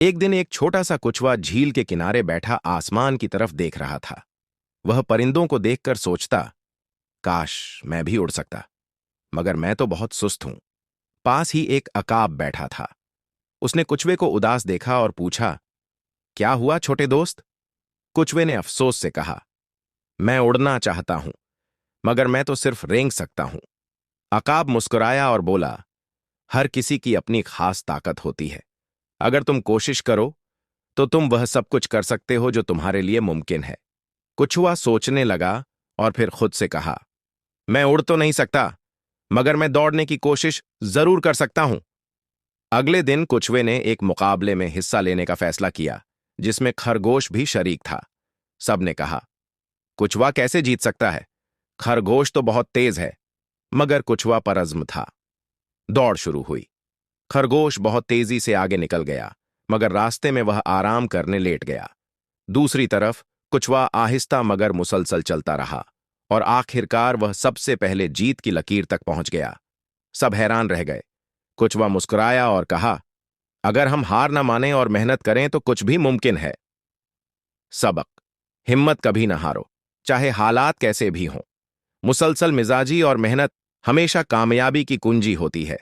एक दिन एक छोटा सा कुचवा झील के किनारे बैठा आसमान की तरफ देख रहा था। वह परिंदों को देखकर सोचता, काश मैं भी उड़ सकता, मगर मैं तो बहुत सुस्त हूं। पास ही एक अकाब बैठा था। उसने कुचवे को उदास देखा और पूछा, क्या हुआ छोटे दोस्त? कुचवे ने अफसोस से कहा, मैं उड़ना चाहता हूं, मगर मैं तो सिर्फ रेंग सकता हूं। अकाब मुस्कुराया और बोला, हर किसी की अपनी खास ताकत होती है। अगर तुम कोशिश करो तो तुम वह सब कुछ कर सकते हो जो तुम्हारे लिए मुमकिन है। कुछुआ सोचने लगा और फिर खुद से कहा, मैं उड़ तो नहीं सकता, मगर मैं दौड़ने की कोशिश जरूर कर सकता हूं। अगले दिन कुचवे ने एक मुकाबले में हिस्सा लेने का फैसला किया, जिसमें खरगोश भी शरीक था। सबने कहा, कुचवा कैसे जीत सकता है? खरगोश तो बहुत तेज है। मगर कुचवा परअज़्म था। दौड़ शुरू हुई। खरगोश बहुत तेजी से आगे निकल गया, मगर रास्ते में वह आराम करने लेट गया। दूसरी तरफ कुचवा आहिस्ता मगर मुसलसल चलता रहा और आखिरकार वह सबसे पहले जीत की लकीर तक पहुंच गया। सब हैरान रह गए। कुचवा मुस्कुराया और कहा, अगर हम हार न माने और मेहनत करें तो कुछ भी मुमकिन है। सबक: हिम्मत कभी न हारो, चाहे हालात कैसे भी हों। मुसलसल मिजाजी और मेहनत हमेशा कामयाबी की कुंजी होती है।